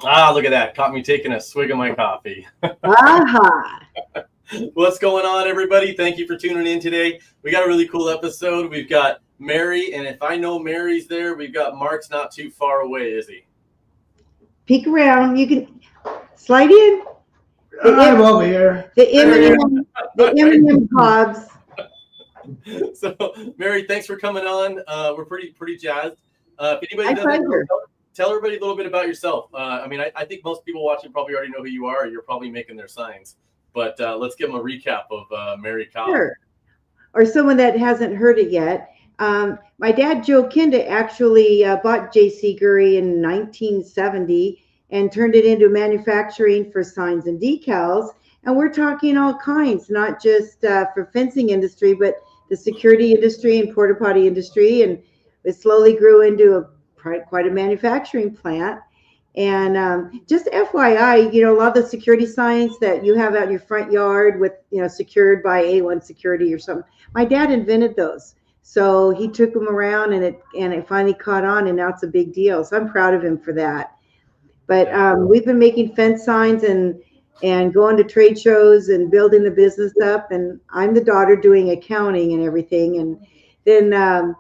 Ah, look at that. Caught me taking a swig of my coffee. Aha. What's going on, everybody? Thank you for tuning in today. We got a really cool episode. We've got Mary, and if I know Mary's there, we've got Mark's not too far away, is he? Peek around. You can slide in. I'm over here. The M&M Hobbs. So, Mary, thanks for coming on. We're pretty jazzed. If anybody My doesn't know, pleasure. tell everybody a little bit about yourself. I think most people watching probably already know who you are. Or you're probably making their signs. But let's give them a recap of Mary Cobb. Sure. Or someone that hasn't heard it yet. My dad, Joe Kinda, actually bought J.C. Gurry in 1970 and turned it into manufacturing for signs and decals. And we're talking all kinds, not just for fencing industry, but the security industry and porta potty industry. And it slowly grew into quite a manufacturing plant. And just FYI, a lot of the security signs that you have out in your front yard with, secured by A1 security or something, my dad invented those. So he took them around and it finally caught on, and now it's a big deal. So I'm proud of him for that. But we've been making fence signs and going to trade shows and building the business up. And I'm the daughter doing accounting and everything. And then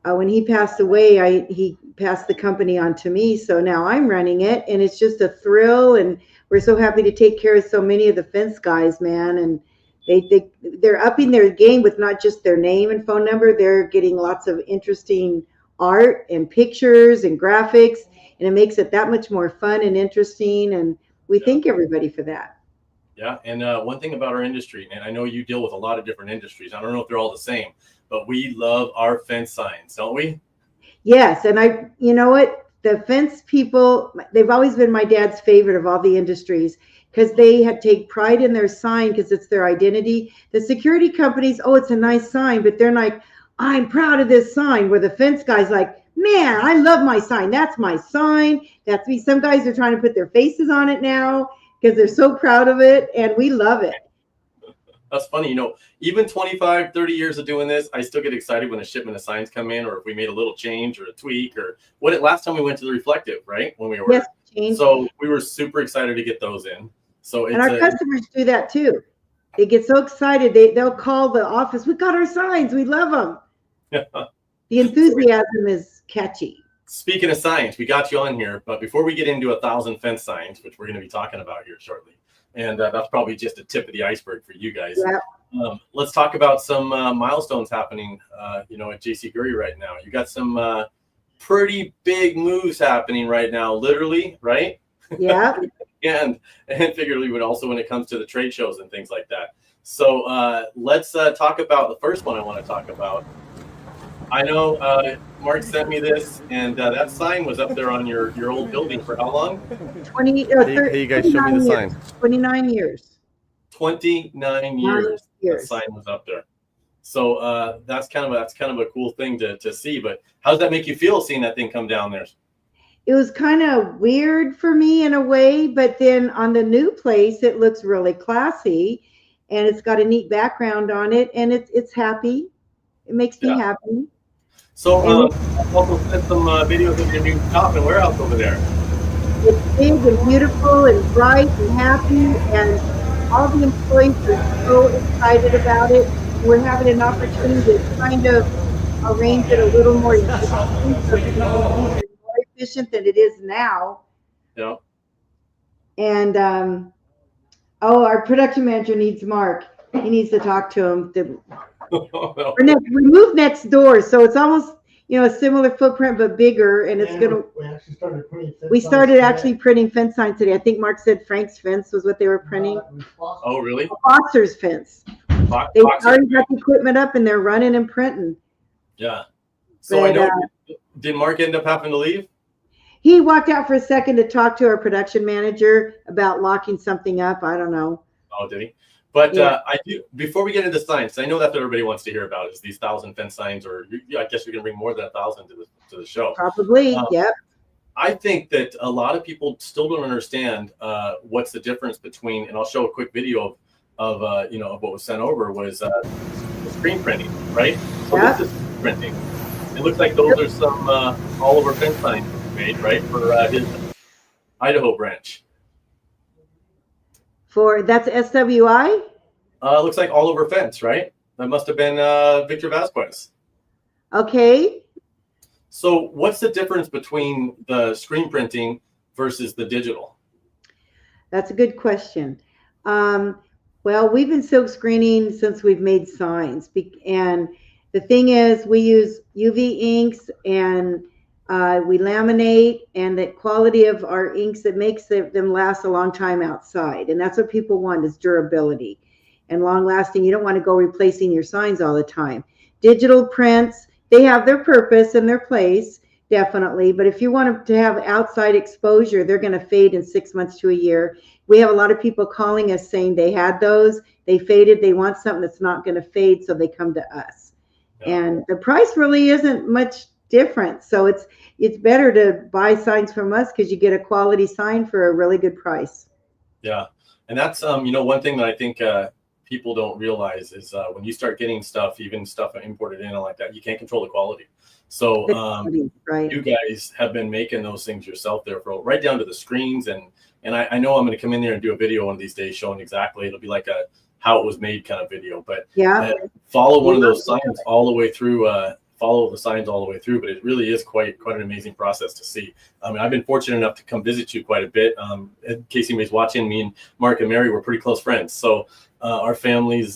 when he passed away, he passed the company on to me. So now I'm running it, and it's just a thrill. And we're so happy to take care of so many of the fence guys, man. And they're upping their game with not just their name and phone number. They're getting lots of interesting art and pictures and graphics, and it makes it that much more fun and interesting. And we thank everybody for that. Yeah, and one thing about our industry, and I know you deal with a lot of different industries. I don't know if they're all the same, but we love our fence signs, don't we? Yes, and you know what? The fence people, they've always been my dad's favorite of all the industries because they take pride in their sign because it's their identity. The security companies, oh, it's a nice sign, but they're like, I'm proud of this sign. Where the fence guy's like, man, I love my sign. That's my sign. That's me. Some guys are trying to put their faces on it now because they're so proud of it, and we love it. That's funny. Even 25, 30 years of doing this, I still get excited when a shipment of signs come in, or if we made a little change or a tweak, or last time we went to the Reflective, right? When we were, yes, change. So we were super excited to get those in. So and our customers do that too. They get so excited. They'll call the office. We got our signs. We love them. The enthusiasm is catchy. Speaking of signs, we got you on here, but before we get into 1,000 fence signs, which we're going to be talking about here shortly, and that's probably just a tip of the iceberg for you guys. Yeah. Let's talk about some milestones happening, at J.C. Gurry right now. You got some pretty big moves happening right now, literally, right? Yeah. and figuratively, but also when it comes to the trade shows and things like that. So let's talk about the first one I want to talk about. I know Mark sent me this, and that sign was up there on your old building for how long? 20. Hey, you guys, show me the sign. 29 years. 29 years. The sign was up there. So that's kind of a cool thing to see. But how does that make you feel seeing that thing come down there? It was kind of weird for me in a way, but then on the new place, it looks really classy, and it's got a neat background on it, and it's happy. It makes me happy. So also sent some videos of your new shop and warehouse over there. It's big and beautiful and bright and happy, and all the employees are so excited about it. We're having an opportunity to kind of arrange it a little more efficiently so it's more efficient than it is now. Yeah. And our production manager needs Mark. He needs to talk to him. We moved next door, so it's almost a similar footprint but bigger, and it's gonna. We started actually printing fence signs today. I think Mark said Frank's Fence was what they were printing. Oh, really? Foster's Fence. They already got the equipment up and they're running and printing. Yeah. So I know. Did Mark end up having to leave? He walked out for a second to talk to our production manager about locking something up. I don't know. Oh, did he? But Yeah. I do. Before we get into signs, I know that's what everybody wants to hear about is these 1,000 fence signs, or I guess you're gonna bring more than 1,000 to the show. Probably. Um, Yep. I think that a lot of people still don't understand what's the difference between, and I'll show a quick video of what was sent over was the screen printing, right? So Yeah. this is printing. It looks like those are some all over fence signs made, right, for his Idaho branch. That's SWI. Looks like all over fence, right? That must have been Victor Vasquez. Okay. So what's the difference between the screen printing versus the digital? That's a good question. Well, we've been silk screening since we've made signs. And the thing is, we use UV inks and we laminate, and the quality of our inks that makes them last a long time outside. And that's what people want, is durability and long lasting. You don't want to go replacing your signs all the time. Digital prints, they have their purpose and their place, definitely. But if you want to have outside exposure, they're going to fade in 6 months to a year. We have a lot of people calling us saying they had those, they faded, they want something that's not going to fade, so they come to us. Yeah. And the price really isn't much different. So it's better to buy signs from us because you get a quality sign for a really good price. Yeah. And that's, one thing that I think people don't realize is when you start getting stuff, even stuff imported in and like that, you can't control the quality. So right. You guys have been making those things yourself there for right down to the screens. And I know I'm going to come in there and do a video one of these days showing exactly, it'll be like a how it was made kind of video, but follow one of those signs all the way through, follow the signs all the way through, but it really is quite an amazing process to see. I mean, I've been fortunate enough to come visit you quite a bit. In case anybody's watching, me and Mark and Mary were pretty close friends. So our families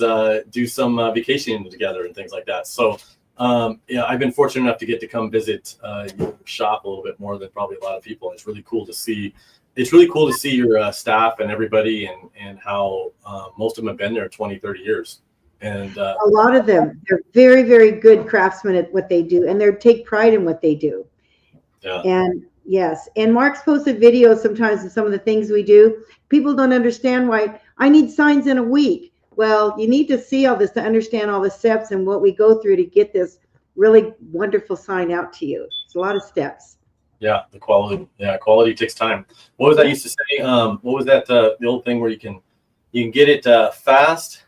do some vacationing together and things like that. So I've been fortunate enough to get to come visit your shop a little bit more than probably a lot of people. And it's really cool to see. It's really cool to see your staff and everybody and how most of them have been there 20, 30 years. And a lot of them, they're very, very good craftsmen at what they do, and they take pride in what they do. Yeah. And yes, and Mark's posted videos sometimes of some of the things we do. People don't understand why I need signs in a week. Well, you need to see all this to understand all the steps and what we go through to get this really wonderful sign out to you. It's a lot of steps. Yeah, the quality. Yeah, quality takes time. What was I used to say? What was that? The old thing where you can get it fast,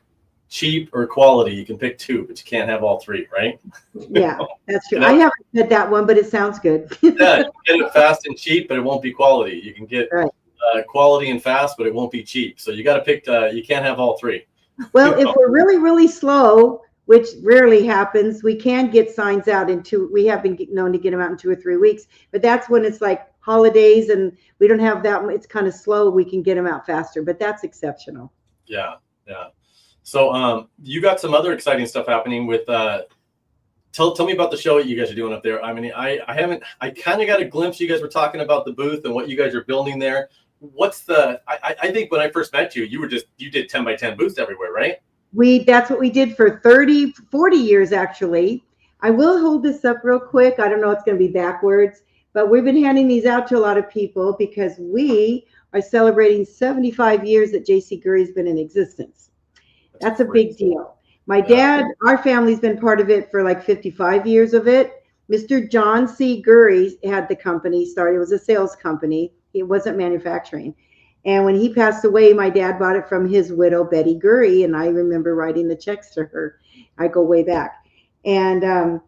cheap, or quality. You can pick two, but you can't have all three, right? Yeah, that's true. I haven't said that one, but it sounds good. Yeah, you get it fast and cheap, but it won't be quality. You can get quality and fast, but it won't be cheap. So you got to pick. You can't have all three. Well, if we're really, really slow, which rarely happens, we can get signs out in we have been known to get them out in 2 or 3 weeks, but that's when it's like holidays and we don't have that, it's kind of slow. We can get them out faster, but that's exceptional. Yeah. Yeah. So you got some other exciting stuff happening with, tell me about the show that you guys are doing up there. I mean, I kind of got a glimpse. You guys were talking about the booth and what you guys are building there. What's I think when I first met you, you did 10 by 10 booths everywhere, right? That's what we did for 30, 40 years, actually. I will hold this up real quick. I don't know, it's going to be backwards, but we've been handing these out to a lot of people because we are celebrating 75 years that J.C. Gurry's been in existence. That's a big deal. My dad, our family's been part of it for like 55 years of it. Mr. John C. Gurry had the company started. It was a sales company. It wasn't manufacturing. And when he passed away, my dad bought it from his widow, Betty Gurry, and I remember writing the checks to her. I go way back. And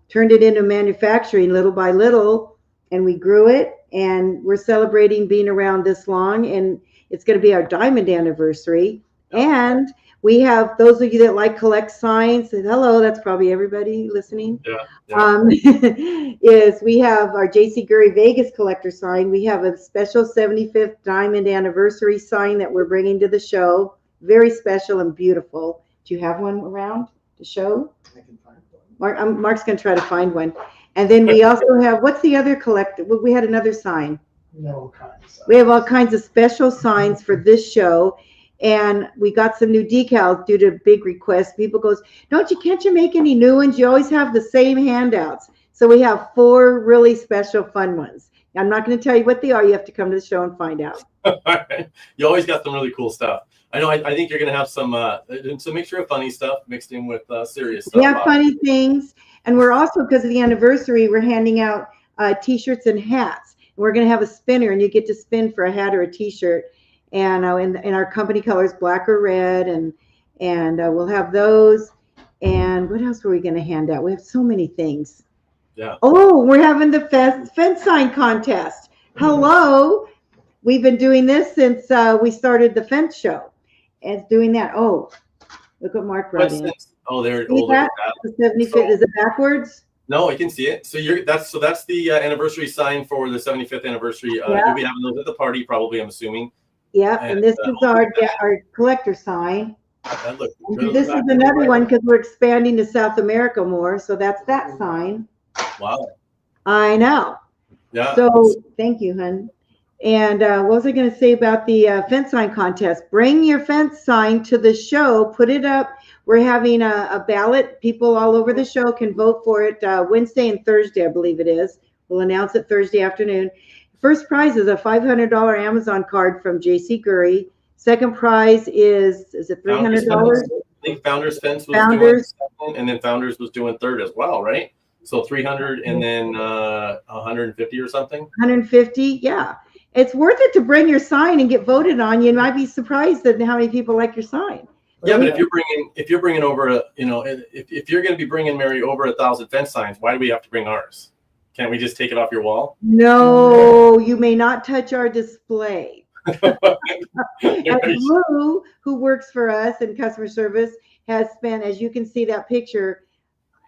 turned it into manufacturing little by little, and we grew it, and we're celebrating being around this long, and it's going to be our diamond anniversary. And we have those of you that like collect signs, and hello, that's probably everybody listening. Is we have our J.C. Gurry Vegas collector sign. We have a special 75th diamond anniversary sign that we're bringing to the show. Very special and beautiful. Do you have one around to show? I can find one. Mark's going to try to find one. And then we also have, what's the other collector? We had another sign. No kinds. We have all kinds of special signs for this show. And we got some new decals due to big requests. People goes, can't you make any new ones? You always have the same handouts. So we have 4 really special fun ones. I'm not going to tell you what they are. You have to come to the show and find out. You always got some really cool stuff. I know. I think you're going to have some mixture of funny stuff mixed in with serious stuff. We have funny things, and we're also, because of the anniversary, we're handing out T-shirts and hats. We're going to have a spinner, and you get to spin for a hat or a T-shirt, and in our company colors, black or red, and we'll have those. And what else were we going to hand out? We have so many things. Yeah. Oh, we're having the fence sign contest. Hello. We've been doing this since we started the fence show. And doing that. Oh, look what Mark brought in. Oh, there. See that? The 75th. Is it backwards? No, I can see it. So that's the anniversary sign for the 75th anniversary. Yeah. You'll be having those at the party, probably. I'm assuming. Yeah, and this is our collector sign. Really this is another one because we're expanding to South America more. So that's that sign. Wow. I know. Yeah. So thank you, hon. And what was I going to say about the fence sign contest? Bring your fence sign to the show. Put it up. We're having a ballot. People all over the show can vote for it Wednesday and Thursday, I believe it is. We'll announce it Thursday afternoon. First prize is a $500 Amazon card from J.C. Gurry. Second prize is it $300? I think Founders Fence was doing second, and then Founders was doing third as well, right? So 300 and then 150 or something. 150, yeah. It's worth it to bring your sign and get voted on. You might be surprised at how many people like your sign. Yeah, but if you're bringing over if you're going to be bringing Mary over 1,000 fence signs, why do we have to bring ours? Can't we just take it off your wall? No, you may not touch our display. Lou, who works for us in customer service, has spent, as you can see that picture,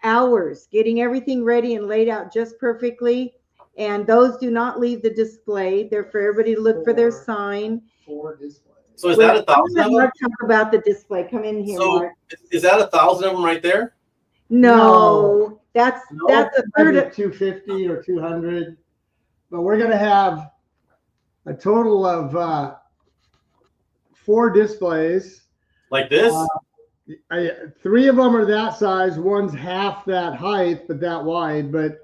hours getting everything ready and laid out just perfectly. And those do not leave the display. They're for everybody to look for their sign. 4 displays. So is that 1,000 of them? Mark, talk about the display. Come in here, so Mark. Is that 1,000 of them right there? No, that's a third of 250 or 200. But we're going to have a total of 4 displays. Like this? 3 of them are that size. One's half that height, but that wide. But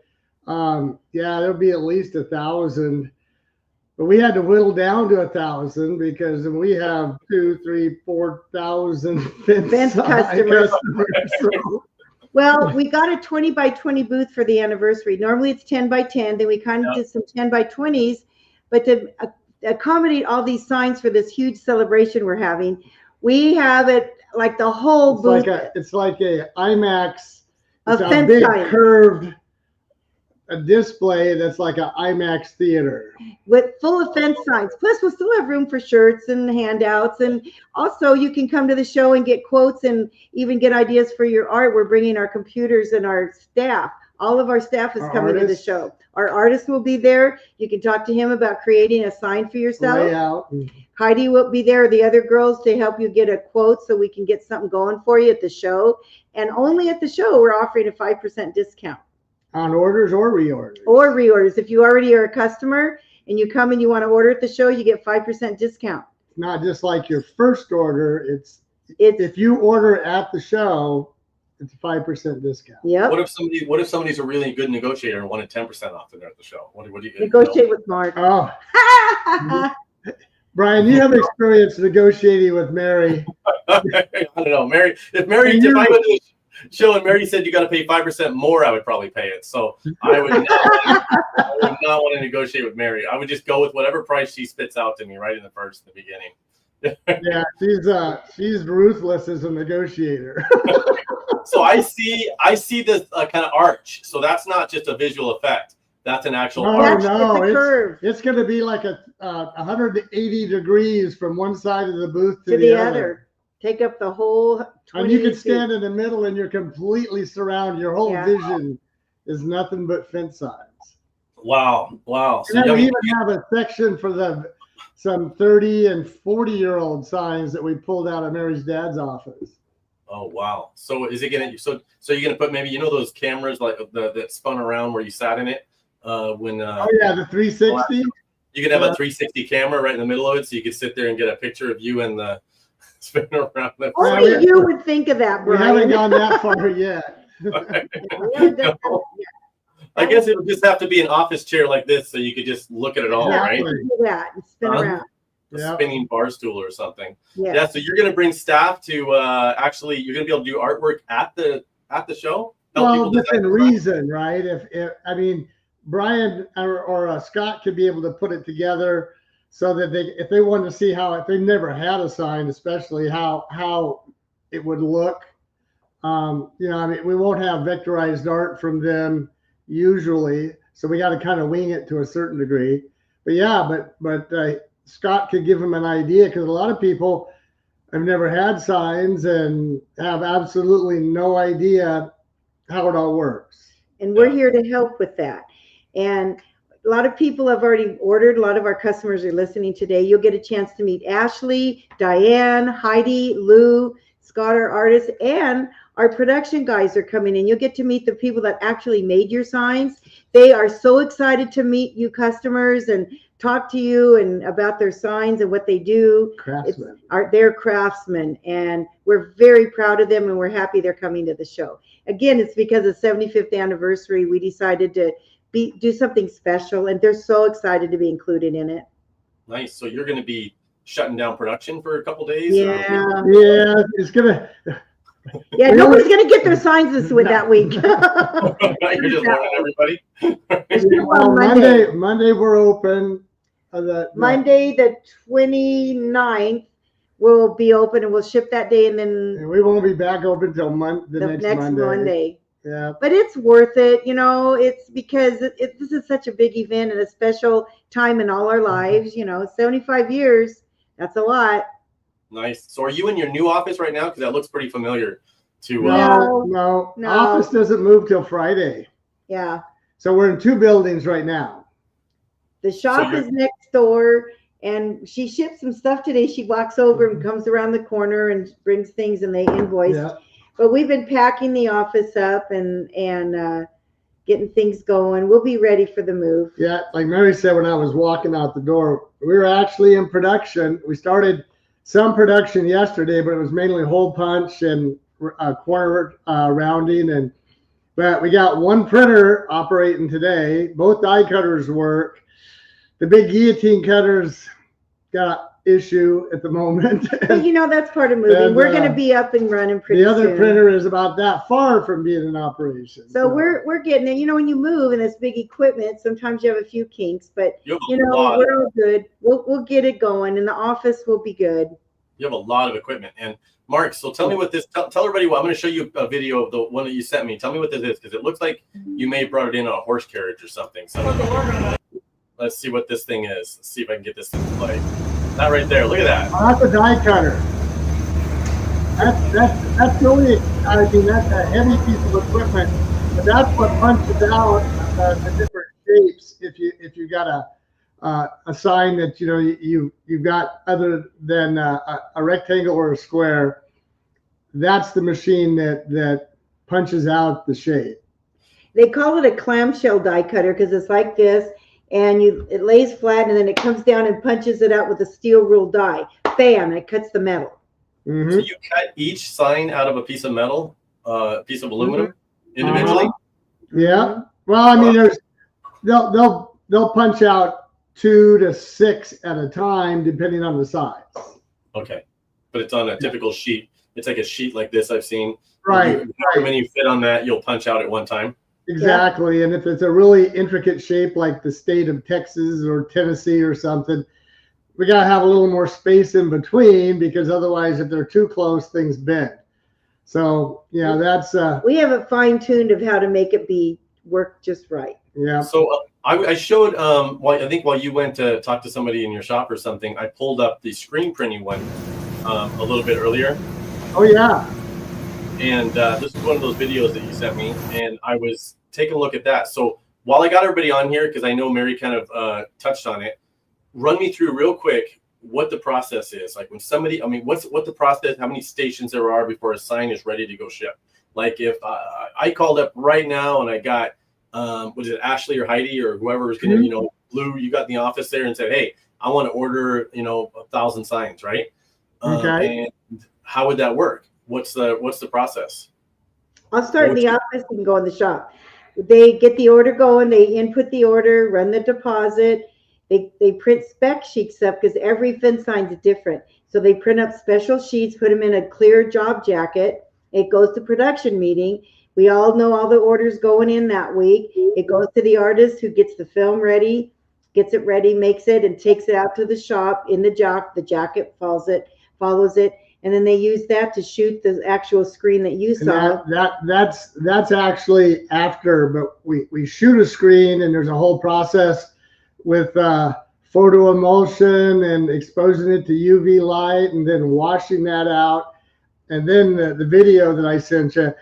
yeah, there'll be at least 1,000. But we had to whittle down to 1,000 because we have 4,000 fence customers. So. Well, we got a 20 by 20 booth for the anniversary. Normally it's 10 by 10. Then we kind of did some 10 by 20s. But to accommodate all these signs for this huge celebration we're having, we have it like the whole booth. It's like a IMAX. It's a big curved display that's like an IMAX theater with full of fence signs. Plus, we'll still have room for shirts and handouts, and also you can come to the show and get quotes and even get ideas for your art. We're bringing our computers and our staff. All of our staff is coming to the show. Our artist will be there. You can talk to him about creating a sign for yourself. Layout. Heidi will be there, the other girls, to help you get a quote so we can get something going for you at the show. And only at the show, we're offering a 5% discount. On orders or reorders? Or reorders. If you already are a customer and you come and you want to order at the show, you get 5% discount. Not just like your first order. It's if you order at the show, it's a 5% discount. Yeah. What if somebody's a really good negotiator and wanted 10% off and they're at the show? What do you negotiate with Mark? Oh. Brian, you have experience negotiating with Mary. I don't know, Mary. If I went to the show and Mary said you got to pay 5% more, I would probably pay it. So I would not want to negotiate with Mary. I would just go with whatever price she spits out to me right in the beginning. Yeah, she's ruthless as a negotiator. So I see this kind of arch. So that's not just a visual effect. That's an actual arch. No, it's a curve. It's going to be like 180 degrees from one side of the booth to the other. Take up the whole 20 and you can stand in the middle and you're completely surrounded. Your whole vision is nothing but fence signs. Wow. So and we even have a section for some 30 and 40-year-old signs that we pulled out of Mary's dad's office. Oh wow! So is it gonna? So you're gonna put maybe those cameras like that spun around where you sat in it when? Oh yeah, the 360. You could have a 360 camera right in the middle of it, so you could sit there and get a picture of you and the spin around. Only you would think of that, Brian. We haven't gone that far yet. I guess it would just have to be an office chair like this, so you could just look at it all, right? Exactly. Do that and spin around. A Yeah. spinning bar stool or something. Yeah. Yeah. So you're gonna bring staff to actually, you're gonna be able to do artwork at the show. Help Well, people within design. reason, right? If I mean, Brian or Scott could be able to put it together so that if they wanted to see how, if they've never had a sign, especially how it would look. I mean, we won't have vectorized art from them usually, so we got to kind of wing it to a certain degree. But yeah, but Scott could give them an idea, because a lot of people have never had signs and have absolutely no idea how it all works. And we're here to help with that. And a lot of people have already ordered. A lot of our customers are listening today. You'll get a chance to meet Ashley, Diane, Heidi, Lou, Scott, our artists, and our production guys are coming in. You'll get to meet the people that actually made your signs. They are so excited to meet you customers and talk to you and about their signs and what they do. Craftsmen. They're craftsmen, and we're very proud of them, and we're happy they're coming to the show. Again, it's because of 75th anniversary, we decided to do something special, and they're so excited to be included in it. Nice. So you're gonna be shutting down production for a couple days? Yeah. Yeah, it's gonna. Yeah, nobody's gonna get their signs that week. You're just warning everybody. Well, Monday we're open. Monday the 29th will be open, and we'll ship that day, and then And we won't be back open till the next Monday. Yeah. But it's worth it, it's because this is such a big event and a special time in all our lives. 75 years, that's a lot. Nice. So are you in your new office right now? Because that looks pretty familiar to No. Office doesn't move till Friday. Yeah. So we're in 2 buildings right now. The shop is next door, and she shipped some stuff today. She walks over and comes around the corner and brings things, and they invoice. Yeah. But we've been packing the office up and getting things going. We'll be ready for the move. Yeah, like Mary said when I was walking out the door, we were actually in production. We started some production yesterday, but it was mainly hole punch and corner rounding. But we got 1 printer operating today. Both die cutters work. The big guillotine cutters got issue at the moment. But that's part of moving. And, we're going to be up and running pretty soon. The other printer is about that far from being in operation. So we're getting it. When you move and it's big equipment, sometimes you have a few kinks, but we're all good. We'll get it going, and the office will be good. You have a lot of equipment. And Mark, so tell me what this. Tell everybody what I'm going to show you a video of the one that you sent me. Tell me what this is, because it looks like you may have brought it in on a horse carriage or something. So let's see what this thing is. Let's see if I can get this thing to play. That right there. Look at that. Oh, that's a die cutter. That's really exciting. That's a heavy piece of equipment, but that's what punches out the different shapes. If you got a sign that you've got other than a rectangle or a square, that's the machine that punches out the shape. They call it a clamshell die cutter because it's like this. And it lays flat, and then it comes down and punches it out with a steel rule die. Bam! It cuts the metal. Mm-hmm. So you cut each sign out of a piece of metal, piece of aluminum, individually. Yeah. Well, I mean, they'll punch out 2 to 6 at a time, depending on the size. Okay, but it's on a typical sheet. It's like a sheet like this I've seen. Right. However many fit on that, you'll punch out at one time. Exactly. Yeah. And if it's a really intricate shape like the state of Texas or Tennessee or something, we got to have a little more space in between, because otherwise, if they're too close, things bend. So, that's we have it fine-tuned of how to make it work just right. Yeah. So I showed I think while you went to talk to somebody in your shop or something, I pulled up the screen printing one a little bit earlier. Oh yeah. And this is one of those videos that you sent me, and I was taking a look at that. So while I got everybody on here, because I know Mary kind of touched on it, run me through real quick what the process is. Like when somebody, what the process, how many stations there are before a sign is ready to go ship. Like if I called up right now and I got, was it Ashley or Heidi or whoever was going to, Lou, you got in the office there and said, hey, I want to order, 1,000 signs, right? Okay. And how would that work? What's the process? I'll start in the office and go in the shop. they get the order going, they input the order, run the deposit. They print spec sheets up because every fin sign is different. So they print up special sheets, put them in a clear job jacket. It goes to production meeting. We all know all the orders going in that week. It goes to the artist who gets the film ready, gets it ready, makes it, and takes it out to the shop in the jacket follows it. And then they use that to shoot the actual screen that you saw. That's actually after, but we shoot a screen and there's a whole process with photo emulsion and exposing it to UV light and then washing that out. And then the video that I sent you,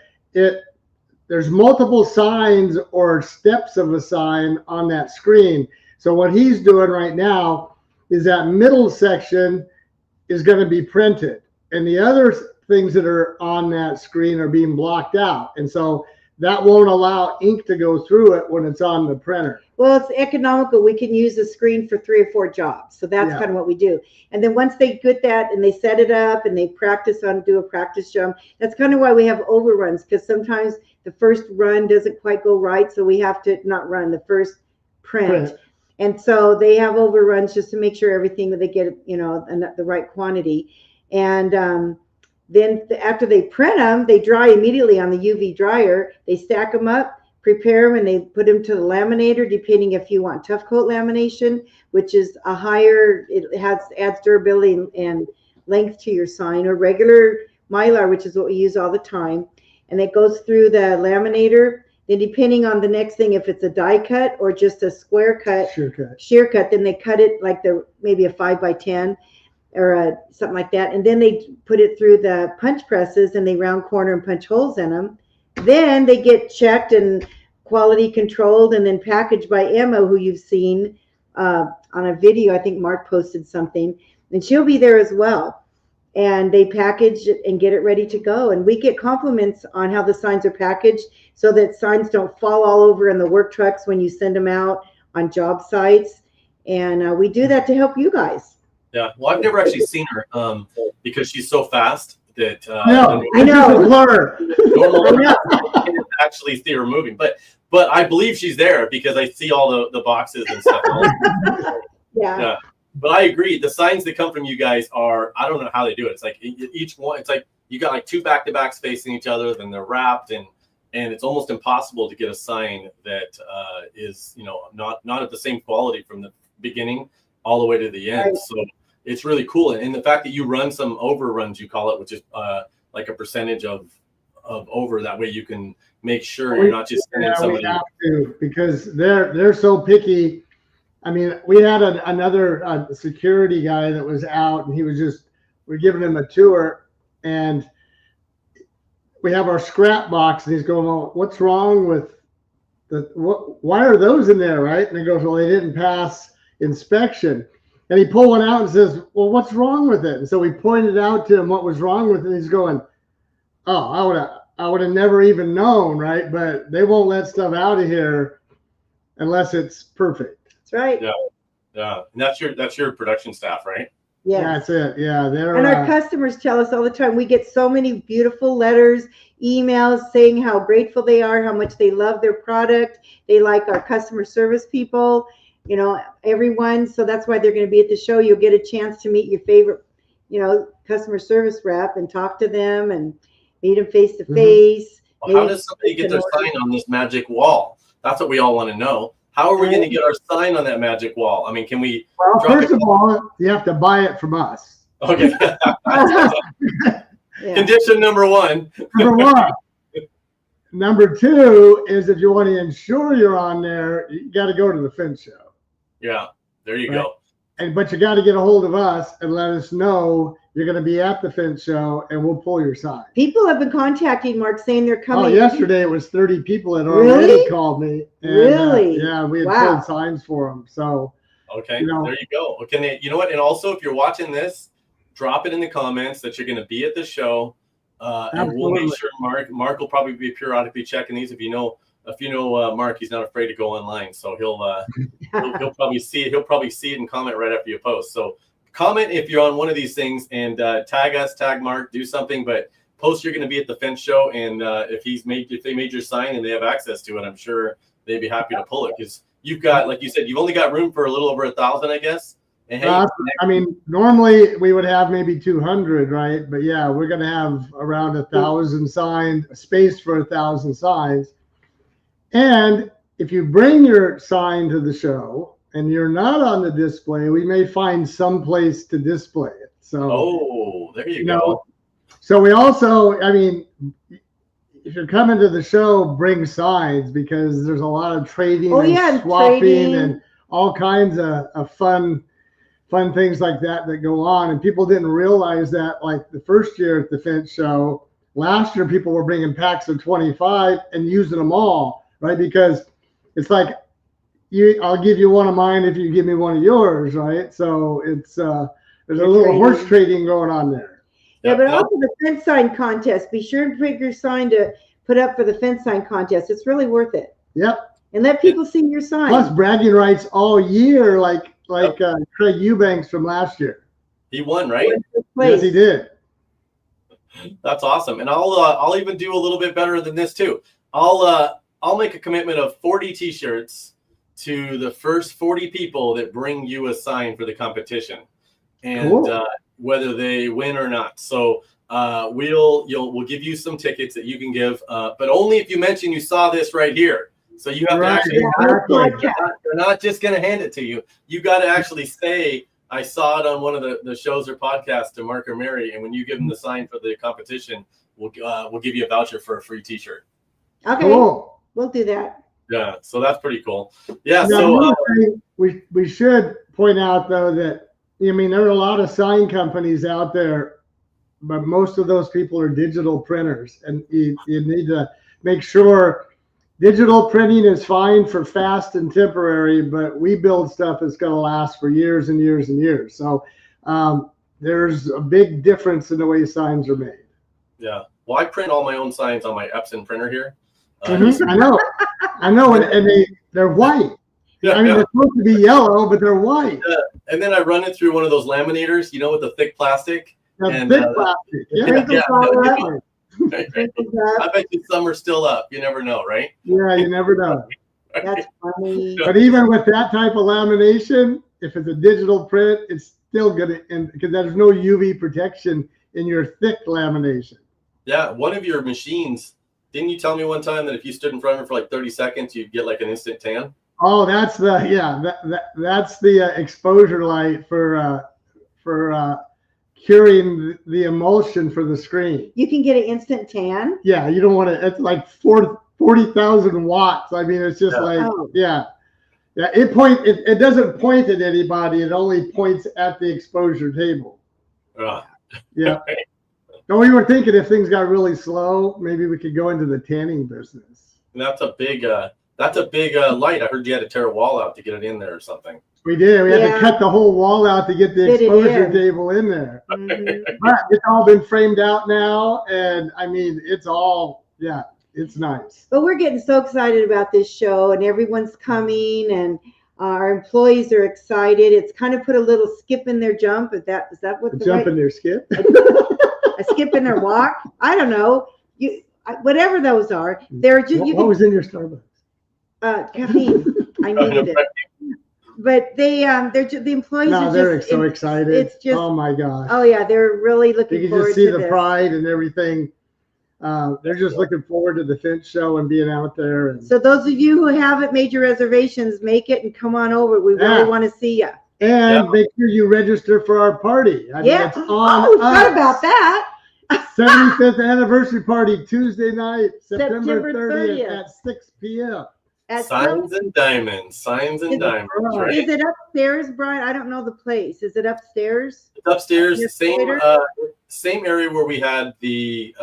there's multiple signs or steps of a sign on that screen. So what he's doing right now is that middle section is going to be printed, and the other things that are on that screen are being blocked out. And so that won't allow ink to go through it when it's on the printer. Well, it's economical. We can use the screen for 3 or 4 jobs. So that's kind of what we do. And then once they get that and they set it up and they do a practice jump, that's kind of why we have overruns, because sometimes the first run doesn't quite go right. So we have to not run the first print. And so they have overruns just to make sure everything that they get, the right quantity. And then after they print them, they dry immediately on the UV dryer. They stack them up, prepare them, and they put them to the laminator, depending if you want tough coat lamination, which is a higher, adds durability and length to your sign, or regular Mylar, which is what we use all the time. And it goes through the laminator. Then depending on the next thing, if it's a die cut or just a square cut, shear cut, then they cut it like maybe a 5x10 or something like that. And then they put it through the punch presses and they round corner and punch holes in them. Then they get checked and quality controlled and then packaged by Emma, who you've seen on a video. I think Mark posted something, and she'll be there as well. And they package it and get it ready to go. And we get compliments on how the signs are packaged so that signs don't fall all over in the work trucks when you send them out on job sites. And we do that to help you guys. Yeah. Well, I've never actually seen her because she's so fast that I know. Normal I can't actually see her moving, but I believe she's there because I see all the boxes and stuff. Yeah. But I agree. The signs that come from you guys are, I don't know how they do it. It's like each one, it's like you got like 2 back-to-backs facing each other, then they're wrapped, and it's almost impossible to get a sign that is, not at the same quality from the beginning all the way to the end. Right. So it's really cool. And the fact that you run some overruns, you call it, which is like a percentage of over, that way you can make sure you're not just sending somebody. We have to, because they're so picky. I mean, we had another security guy that was out, and we're giving him a tour, and we have our scrap box, and he's going, well, what's wrong with why are those in there, right? And he goes, well, they didn't pass inspection. And he pulled one out and says, well, what's wrong with it? And so we pointed out to him what was wrong with it. And he's going, oh, I would have never even known, right? But they won't let stuff out of here unless it's perfect. That's right. Yeah. And that's your production staff, right? Yeah, that's it. Yeah, and our customers tell us all the time. We get so many beautiful letters, emails saying how grateful they are, how much they love their product. They like our customer service people, everyone. So that's why they're going to be at the show. You'll get a chance to meet your favorite, customer service rep and talk to them and meet them face to face. Well, how does somebody get their sign on this magic wall? That's what we all want to know. How are we going to get our sign on that magic wall? I mean, can we? Well, first of all, you have to buy it from us. Okay. Condition number 1. Number 2 is if you want to ensure you're on there, you got to go to the Fin Show. Yeah, there you go. But you got to get a hold of us and let us know you're going to be at the Fin Show, and we'll pull your sign. People have been contacting Mark saying they're coming. Oh, yesterday it was 30 people that already called me. And, really? Yeah, we had pulled signs for them. So. Okay, there you go. Okay, you know what? And also, if you're watching this, drop it in the comments that you're going to be at the show, and we'll make sure Mark will probably be periodically checking these. If you know Mark, he's not afraid to go online, so he'll probably see it. He'll probably see it and comment right after you post. So comment if you're on one of these things, and tag us, tag Mark, do something. But post you're going to be at the fence show, and if they made your sign and they have access to it, I'm sure they'd be happy to pull it, because you've got, like you said, you've only got room for a little over 1,000, I guess. And hey, I mean, normally we would have maybe 200, right? But yeah, we're going to have around 1,000 signs, space for 1,000 signs. And if you bring your sign to the show and you're not on the display, we may find some place to display it. So, there you go. So we also, I mean, if you're coming to the show, bring signs, because there's a lot of trading and swapping trading and all kinds of fun things like that go on. And people didn't realize that, like the first year at the fence show, last year people were bringing packs of 25 and using them all, right? Because it's like, I'll give you one of mine if you give me one of yours, right? So it's there's a little horse trading going on there. Yeah, but also the fence sign contest. Be sure and pick your sign to put up for the fence sign contest. It's really worth it. Yep. And let people see your sign. Plus bragging rights all year, like Craig Eubanks from last year. He won, right? Yes, he did. That's awesome. And I'll even do a little bit better than this too. I'll make a commitment of 40 T-shirts to the first 40 people that bring you a sign for the competition, and cool. Whether they win or not. So we'll give you some tickets that you can give, but only if you mention you saw this right here. So you have to actually, they're not just going to hand it to you. You got to actually say, I saw it on one of the shows or podcasts to Mark or Mary, and when you give them the sign for the competition, we'll give you a voucher for a free T-shirt. Okay, cool. We'll do that. Yeah, so that's pretty cool. Yeah, now, so we should point out though that, I mean, there are a lot of sign companies out there, but most of those people are digital printers, and you need to make sure digital printing is fine for fast and temporary, but we build stuff that's going to last for years and years and years. So there's a big difference in the way signs are made. Yeah. Well, I print all my own signs on my Epson printer here. I know, and they're white. Yeah, I mean, they're supposed to be yellow, but they're white. Yeah. And then I run it through one of those laminators, with the thick plastic. Thick plastic. Yeah. I bet you some are still up. You never know, right? Yeah, you never know. That's funny. But even with that type of lamination, if it's a digital print, it's still gonna, because there's no UV protection in your thick lamination. Yeah, one of your machines. Didn't you tell me one time that if you stood in front of it for like 30 seconds, you'd get like an instant tan? Oh, that's that's the exposure light for curing the emulsion for the screen. You can get an instant tan? Yeah, you don't want to, it's like 40,000 watts. I mean, it's just it doesn't point at anybody. It only points at the exposure table. Yeah. No, we were thinking if things got really slow, maybe we could go into the tanning business. And that's a big light. I heard you had to tear a wall out to get it in there or something. We did. We had to cut the whole wall out to get the exposure table in there. Mm-hmm. But it's all been framed out now, and I mean, it's nice. But we're getting so excited about this show, and everyone's coming, and our employees are excited. It's kind of put a little skip in their jump. Is that what the jump in their skip? A skip in their walk? I don't know. Whatever those are, they're just. What was in your Starbucks? Caffeine. I needed it. But they're just, the employees are they're so excited. It's just, oh my gosh. Oh yeah, they're really looking forward to this. You can just see the pride and everything. They're just looking forward to the fence show and being out there. And, so those of you who haven't made your reservations, make it and come on over. We really want to see you. And make sure you register for our party. I mean, it's on forgot about that. 75th anniversary party, Tuesday night, September 30th at 6 p.m. Signs and Diamonds. Right? Is it upstairs, Brian? I don't know the place. Is it upstairs? It's upstairs. Same area where we had the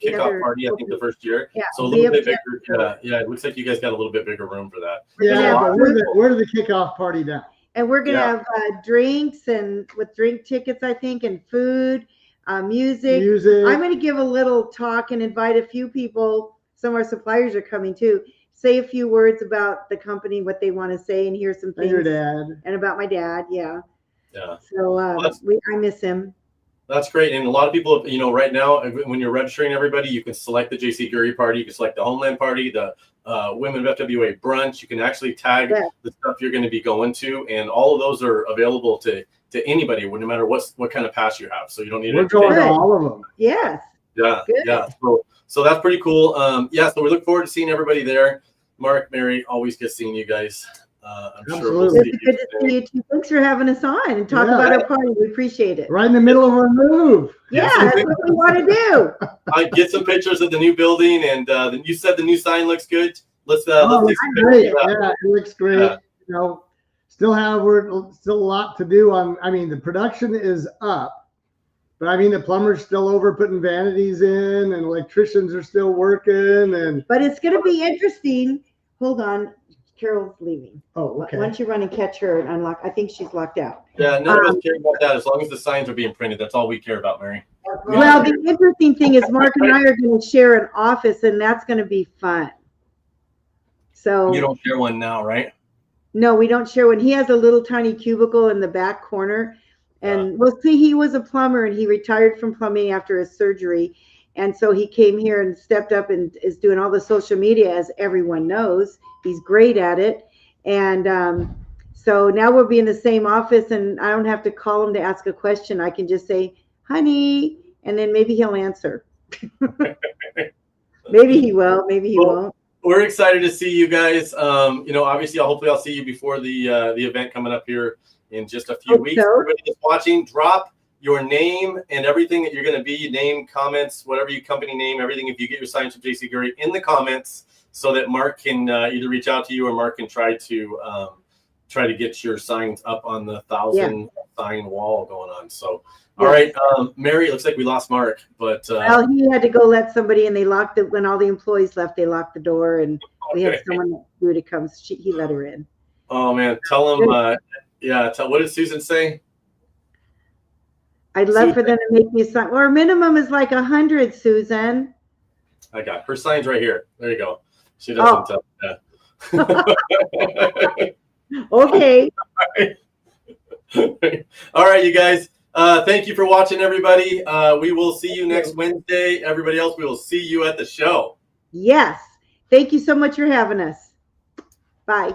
kickoff party, I think, the first year. Yeah, so a little bit bigger. Yeah, it looks like you guys got a little bit bigger room for that. Yeah, but we're the kickoff party now. And we're going to have drinks and with drink tickets, I think, and food, music. I'm going to give a little talk and invite a few people. Some of our suppliers are coming too. Say a few words about the company, what they want to say, and hear some things. And your dad. And about my dad, yeah. Yeah. So I miss him. That's great. And a lot of people, right now, when you're registering everybody, you can select the JC Gurry party. You can select the Homeland party, the Women of FWA brunch. You can actually tag the stuff you're going to be going to. And all of those are available to anybody, no matter what kind of pass you have. So you don't need We're going to all of them. Yes. Yeah. Good. Yeah. So that's pretty cool. So we look forward to seeing everybody there. Mark, Mary, always good seeing you guys. I'm sure we'll see It's good to see you too. Thanks for having us on and talk about our party. We appreciate it. Right in the middle of our move. Yeah, that's what we want to do. I get some pictures of the new building, and you said the new sign looks good. Let's take some great. pictures. Yeah, it looks great. Yeah. We're still a lot to do on. I mean, the production is up, but I mean the plumbers still over putting vanities in, and electricians are still working. But it's going to be interesting. Hold on. Carol's leaving. Oh, okay. Why don't you run and catch her and unlock? I think she's locked out. Yeah, none of us care about that. As long as the signs are being printed, that's all we care about, Mary. Well, the interesting thing is Mark and I are going to share an office, and that's going to be fun. So you don't share one now, right? No, we don't share one. He has a little tiny cubicle in the back corner, and we'll see. He was a plumber, and he retired from plumbing after his surgery, and so he came here and stepped up and is doing all the social media, as everyone knows. He's great at it. And so now we'll be in the same office, and I don't have to call him to ask a question. I can just say, honey, and then maybe he'll answer. Maybe he will, maybe he won't. We're excited to see you guys. Obviously, hopefully I'll see you before the event coming up here in just a few weeks. Everybody that's watching, drop your name and everything that you're going to be, name, comments, whatever your company name, everything. If you get your signs from JC Gurry in the comments, so that Mark can either reach out to you or Mark can try to get your signs up on the 1,000 sign wall going on. So, all right, Mary, it looks like we lost Mark, but well, he had to go let somebody, and they locked it when all the employees left. They locked the door, and we had someone who to come. He let her in. Oh man, tell him. What did Susan say? I'd love for them to make me a sign. Our minimum is like 100, Susan. I got her signs right here. There you go. She doesn't tell. Okay. All right, you guys. Thank you for watching, everybody. We will see you next Wednesday. Everybody else, we will see you at the show. Yes. Thank you so much for having us. Bye.